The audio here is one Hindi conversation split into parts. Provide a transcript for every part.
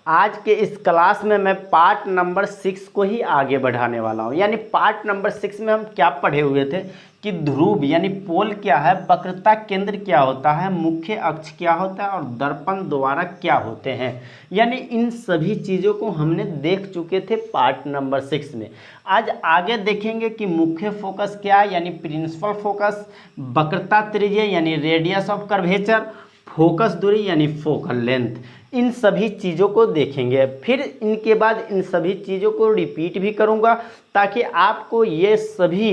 आज के इस क्लास में मैं पार्ट नंबर 6 को ही आगे बढ़ाने वाला हूँ। यानी पार्ट नंबर 6 में हम क्या पढ़े हुए थे कि ध्रुव यानी पोल क्या है, वक्रता केंद्र क्या होता है, मुख्य अक्ष क्या होता है और दर्पण द्वारा क्या होते हैं। यानी इन सभी चीज़ों को हमने देख चुके थे पार्ट नंबर 6 में। आज आगे देखेंगे कि मुख्य फोकस क्या है यानी प्रिंसिपल फोकस, वक्रता त्रिज्या यानी रेडियस ऑफ कर्वेचर, फोकस दूरी यानी फोकल लेंथ, इन सभी चीज़ों को देखेंगे। फिर इनके बाद इन सभी चीज़ों को रिपीट भी करूँगा ताकि आपको ये सभी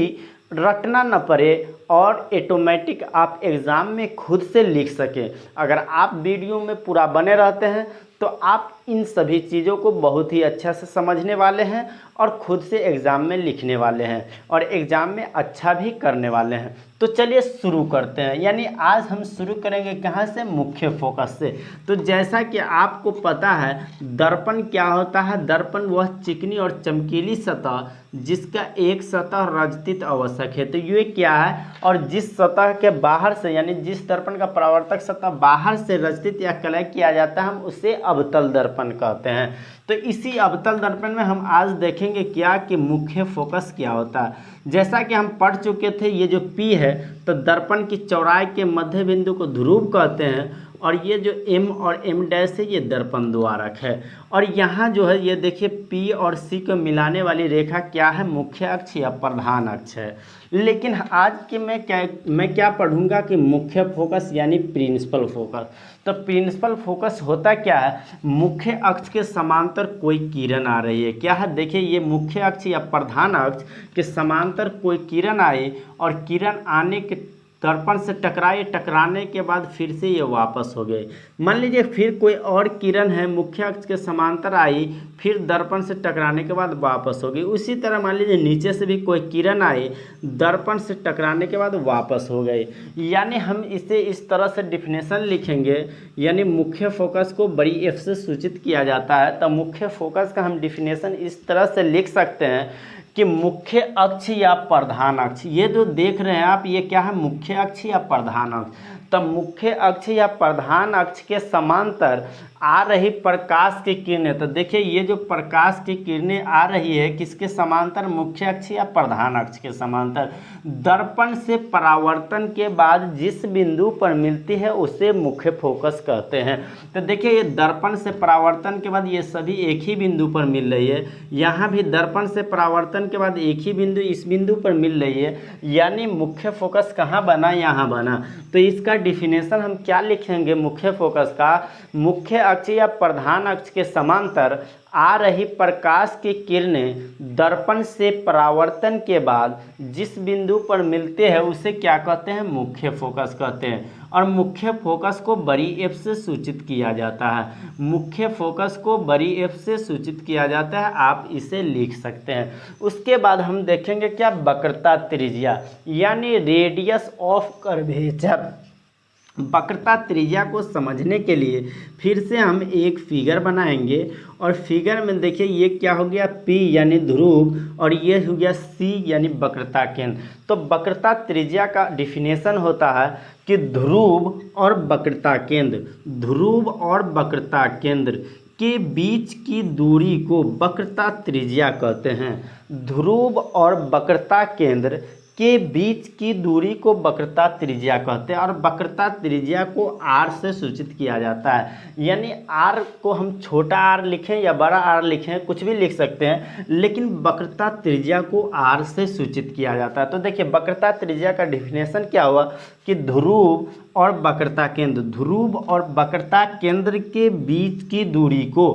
रटना न पड़े और ऑटोमेटिक आप एग्ज़ाम में खुद से लिख सकें। अगर आप वीडियो में पूरा बने रहते हैं तो आप इन सभी चीज़ों को बहुत ही अच्छा से समझने वाले हैं और खुद से एग्ज़ाम में लिखने वाले हैं और एग्ज़ाम में अच्छा भी करने वाले हैं। तो चलिए शुरू करते हैं। यानी आज हम शुरू करेंगे कहाँ से, मुख्य फोकस से। तो जैसा कि आपको पता है दर्पण क्या होता है, दर्पण वह चिकनी और चमकीली सतह जिसका एक सतह रजतित आवश्यक है। तो ये क्या है, और जिस सतह के बाहर से यानी जिस दर्पण का परावर्तक सतह बाहर से रजतित या कलय किया जाता है हम उसे अवतल दर्पण कहते हैं। तो इसी अवतल दर्पण में हम आज देखेंगे क्या कि मुख्य फोकस क्या होता है। जैसा कि हम पढ़ चुके थे ये जो P है तो दर्पण की चौड़ाई के मध्य बिंदु को ध्रुव कहते हैं और ये जो M और M डैश है ये दर्पण द्वारक है। और यहाँ जो है ये देखिए P और C को मिलाने वाली रेखा क्या है, मुख्य अक्ष या प्रधान अक्ष है। लेकिन आज के मैं क्या पढ़ूंगा कि मुख्य फोकस यानी प्रिंसिपल फोकस। तो प्रिंसिपल फोकस होता क्या है, मुख्य अक्ष के समांतर कोई किरण आ रही है, क्या है देखिए ये मुख्य अक्ष या प्रधान अक्ष के समांतर कोई किरण आई और किरण आने के दर्पण से टकराए, टकराने के बाद फिर से ये वापस हो गए। मान लीजिए फिर कोई और किरण है मुख्य अक्ष के समांतर आई फिर दर्पण से टकराने के बाद वापस हो गई। उसी तरह मान लीजिए नीचे से भी कोई किरण आई दर्पण से टकराने के बाद वापस हो गई। यानी हम इसे इस तरह से डिफिनेशन लिखेंगे, यानी मुख्य फोकस को बड़ी एफ से सूचित किया जाता है। तो मुख्य फोकस का हम डिफिनेशन इस तरह से लिख सकते हैं कि मुख्य अक्ष या प्रधान अक्ष, ये जो देख रहे हैं आप ये क्या है, मुख्य अक्ष या प्रधान अक्ष। तो मुख्य अक्ष या प्रधान अक्ष के समांतर आ रही प्रकाश की किरणें, तो देखिए ये जो प्रकाश की किरणें आ रही है किसके समांतर, मुख्य अक्ष या प्रधान अक्ष के समांतर, दर्पण से परावर्तन के बाद जिस बिंदु पर मिलती है उसे मुख्य फोकस कहते हैं। तो देखिए ये दर्पण से परावर्तन के बाद ये सभी एक ही बिंदु पर मिल रही है, यहाँ भी दर्पण से परावर्तन के बाद एक ही बिंदु इस बिंदु पर मिल रही है, यानी मुख्य फोकस कहाँ बना, यहाँ बना। तो इसका डिफिनेशन हम क्या लिखेंगे मुख्य फोकस का, मुख्य अक्ष या प्रधान अक्ष के समांतर आ रही प्रकाश की किरणें दर्पण से परावर्तन के बाद जिस बिंदु पर मिलते हैं उसे क्या कहते हैं, मुख्य फोकस कहते हैं। और मुख्य फोकस को बड़ी एफ से सूचित किया जाता है, मुख्य फोकस को बड़ी एफ से सूचित किया जाता है, आप इसे लिख सकते हैं। उसके बाद हम देखेंगे क्या, वक्रता त्रिज्या यानी रेडियस ऑफ कर्वेचर। वक्रता त्रिज्या को समझने के लिए फिर से हम एक फिगर बनाएंगे और फिगर में देखिए ये क्या हो गया, P यानी ध्रुव और ये हो गया C यानी वक्रता केंद्र। तो वक्रता त्रिज्या का डिफिनेशन होता है कि ध्रुव और वक्रता केंद्र, ध्रुव और वक्रता केंद्र के बीच की दूरी को वक्रता त्रिज्या कहते हैं। ध्रुव और वक्रता केंद्र के बीच की दूरी को वक्रता त्रिज्या कहते हैं और वक्रता त्रिज्या को r से सूचित किया जाता है। यानी r को हम छोटा r लिखें या बड़ा r लिखें, कुछ भी लिख सकते हैं, लेकिन वक्रता त्रिज्या को r से सूचित किया जाता है। तो देखिए वक्रता त्रिज्या का डिफिनेशन क्या हुआ कि ध्रुव और वक्रता केंद्र, ध्रुव और वक्रता केंद्र के बीच की दूरी को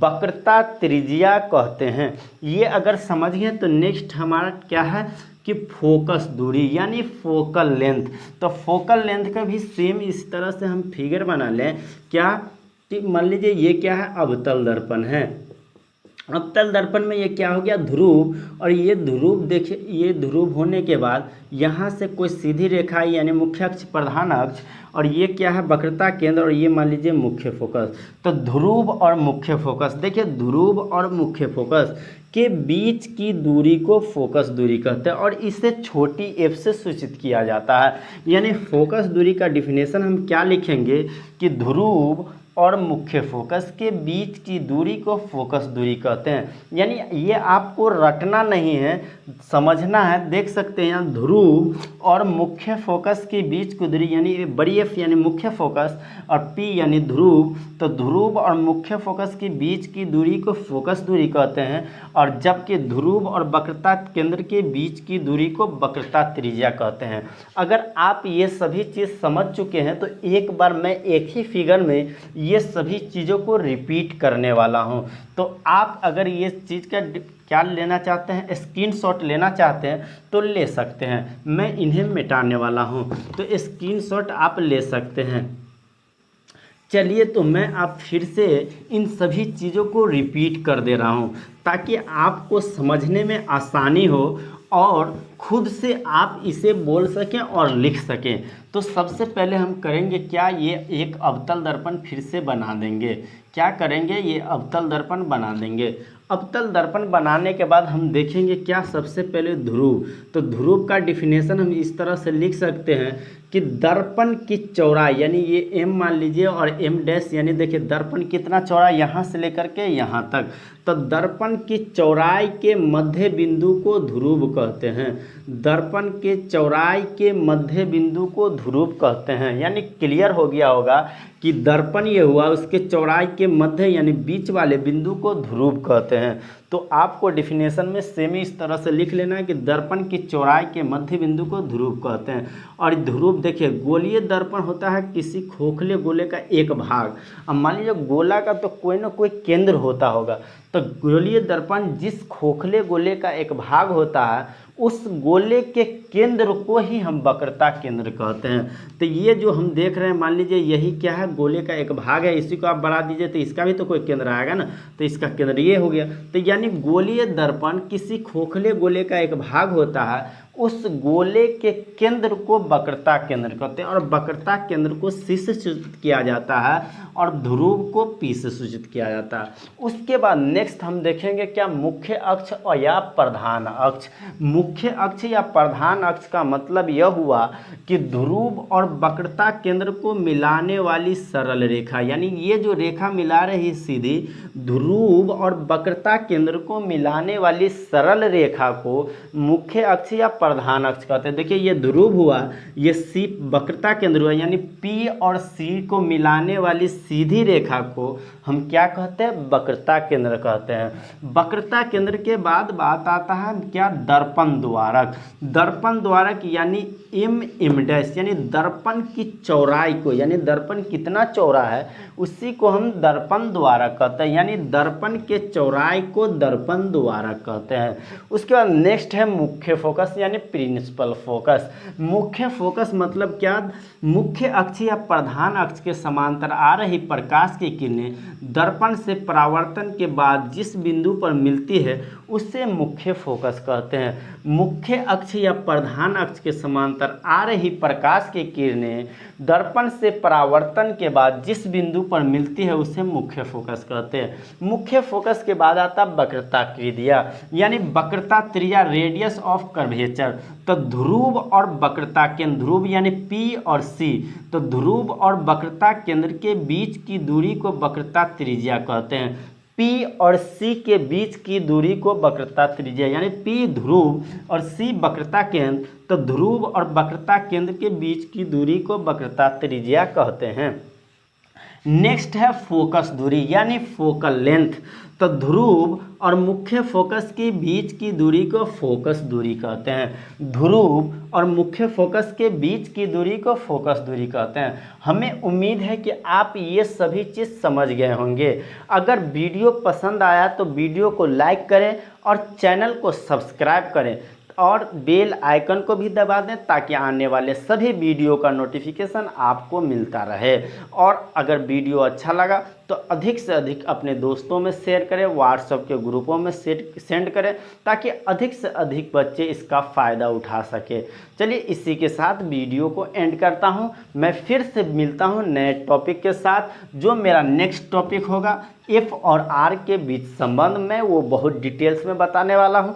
वक्रता त्रिज्या कहते हैं। ये अगर समझ गए तो नेक्स्ट हमारा क्या है कि फोकस दूरी यानी फोकल लेंथ। तो फोकल लेंथ का भी सेम इस तरह से हम फिगर बना लें क्या कि मान लीजिए ये क्या है, अवतल दर्पण है। अवतल दर्पण में ये क्या हो गया, ध्रुव, और ये ध्रुव देखिए ये ध्रुव होने के बाद यहाँ से कोई सीधी रेखा यानी मुख्य अक्ष प्रधान अक्ष और ये क्या है वक्रता केंद्र और ये मान लीजिए मुख्य फोकस। तो ध्रुव और मुख्य फोकस, देखिए ध्रुव और मुख्य फोकस के बीच की दूरी को फोकस दूरी कहते हैं और इसे छोटी एफ से सूचित किया जाता है। यानी फोकस दूरी का डिफिनेशन हम क्या लिखेंगे कि ध्रुव और मुख्य फोकस के बीच की दूरी को फोकस दूरी कहते हैं। यानी ये आपको रटना नहीं है, समझना है। देख सकते हैं यहाँ ध्रुव और मुख्य फोकस के बीच की दूरी यानी बड़ी एफ यानी मुख्य फोकस और पी यानी ध्रुव, तो ध्रुव और मुख्य फोकस के बीच की दूरी को फोकस दूरी कहते हैं, और जबकि ध्रुव और वक्रता केंद्र के बीच की दूरी को वक्रता त्रिज्या कहते हैं। अगर आप ये सभी चीज़ समझ चुके हैं तो एक बार मैं एक ही फिगर में ये सभी चीज़ों को रिपीट करने वाला हूँ। तो आप अगर ये चीज़ का क्या लेना चाहते हैं, स्क्रीनशॉट लेना चाहते हैं तो ले सकते हैं। मैं इन्हें मिटाने वाला हूँ, तो स्क्रीनशॉट आप ले सकते हैं। चलिए तो मैं आप फिर से इन सभी चीज़ों को रिपीट कर दे रहा हूँ ताकि आपको समझने में आसानी हो और खुद से आप इसे बोल सकें और लिख सकें। तो सबसे पहले हम करेंगे क्या, ये एक अवतल दर्पण फिर से बना देंगे। क्या करेंगे, ये अवतल दर्पण बना देंगे। अवतल दर्पण बनाने के बाद हम देखेंगे क्या, सबसे पहले ध्रुव। तो ध्रुव का डिफिनेशन हम इस तरह से लिख सकते हैं कि दर्पण की चौड़ाई, यानी ये एम मान लीजिए और एम डैश, यानी देखिए दर्पण कितना चौड़ा, यहाँ से लेकर के यहाँ तक। तो दर्पण की चौड़ाई के मध्य बिंदु को ध्रुव कहते हैं। दर्पण के चौड़ाई के मध्य बिंदु को ध्रुव कहते हैं। यानी क्लियर हो गया होगा कि दर्पण ये हुआ, उसके चौड़ाई के मध्य यानी बीच वाले बिंदु को ध्रुव कहते हैं। तो आपको डिफिनेशन में सेम इस तरह से लिख लेना है कि दर्पण की चौड़ाई के मध्य बिंदु को ध्रुव कहते हैं। और ध्रुव देखिए, गोलीय दर्पण होता है किसी खोखले गोले का एक भाग। अब मान लीजिए गोला का तो कोई ना कोई केंद्र होता होगा, तो गोलीय दर्पण जिस खोखले गोले का एक भाग होता है उस गोले के केंद्र को ही हम वक्रता केंद्र कहते हैं। तो ये जो हम देख रहे हैं, मान लीजिए यही क्या है, गोले का एक भाग है, इसी को आप बढ़ा दीजिए तो इसका भी तो कोई केंद्र आएगा ना, तो इसका केंद्र ये हो गया। तो यानी गोलीय दर्पण किसी खोखले गोले का एक भाग होता है, उस गोले के केंद्र को वक्रता केंद्र कहते हैं, और वक्रता केंद्र को सी से सूचित किया जाता है और ध्रुव को पी से सूचित किया जाता है। उसके बाद नेक्स्ट हम देखेंगे क्या, मुख्य अक्ष और या प्रधान अक्ष। मुख्य अक्ष या प्रधान अक्ष का मतलब यह हुआ कि ध्रुव और वक्रता केंद्र को मिलाने वाली सरल रेखा, यानी ये जो रेखा मिला रही सीधी ध्रुव और वक्रता केंद्र को मिलाने वाली सरल रेखा को मुख्य अक्ष या प्रधान अक्ष कहते हैं। देखिए ये ध्रुव हुआ, ये सी वक्रता केंद्र हुआ, यानी पी और सी को मिलाने वाली सीधी रेखा को हम क्या कहते हैं, वक्रता केंद्र कहते हैं। वक्रता केंद्र के बाद बात आता है क्या, दर्पण द्वारक। दर्पण द्वारक यानी एम डैश, यानी दर्पण की चौड़ाई को, यानी दर्पण कितना चौड़ा है उसी को हम दर्पण द्वारक कहते हैं, यानी दर्पण के चौड़ाई को दर्पण द्वारक कहते हैं। उसके बाद नेक्स्ट है मुख्य फोकस यानी प्रिंसिपल फोकस। मुख्य फोकस मतलब क्या, मुख्य अक्ष या प्रधान अक्ष के समांतर आ रही प्रकाश की किरणें दर्पण से परावर्तन के बाद जिस बिंदु पर मिलती है उसे मुख्य फोकस कहते हैं। मुख्य अक्ष या प्रधान अक्ष के समांतर आ रही प्रकाश की किरणें दर्पण से परावर्तन के बाद जिस बिंदु पर मिलती है उसे मुख्य फोकस कहते हैं। मुख्य फोकस के बाद आता वक्रता त्रिज्या, यानी वक्रता त्रिज्या रेडियस ऑफ कर्वेचर। तो ध्रुव और वक्रता केंद्र, ध्रुव यानी पी और सी, तो ध्रुव और वक्रता केंद्र के बीच की दूरी को वक्रता त्रिज्या कहते हैं। पी और सी के बीच की दूरी को वक्रता त्रिज्या, यानी पी ध्रुव और सी वक्रता केंद्र, तो ध्रुव और वक्रता केंद्र के बीच की दूरी को वक्रता त्रिज्या कहते हैं। नेक्स्ट है फोकस दूरी यानी फोकल लेंथ। तो ध्रुव और मुख्य फोकस के बीच की दूरी को फोकस दूरी कहते हैं। ध्रुव और मुख्य फोकस के बीच की दूरी को फोकस दूरी कहते हैं। हमें उम्मीद है कि आप ये सभी चीज़ समझ गए होंगे। अगर वीडियो पसंद आया तो वीडियो को लाइक करें और चैनल को सब्सक्राइब करें और बेल आइकन को भी दबा दें ताकि आने वाले सभी वीडियो का नोटिफिकेशन आपको मिलता रहे। और अगर वीडियो अच्छा लगा तो अधिक से अधिक अपने दोस्तों में शेयर करें, व्हाट्सएप के ग्रुपों में सेंड करें ताकि अधिक से अधिक बच्चे इसका फ़ायदा उठा सके। चलिए इसी के साथ वीडियो को एंड करता हूं। मैं फिर से मिलता हूं नए टॉपिक के साथ। जो मेरा नेक्स्ट टॉपिक होगा एफ और आर के बीच संबंध में, वो बहुत डिटेल्स में बताने वाला हूं।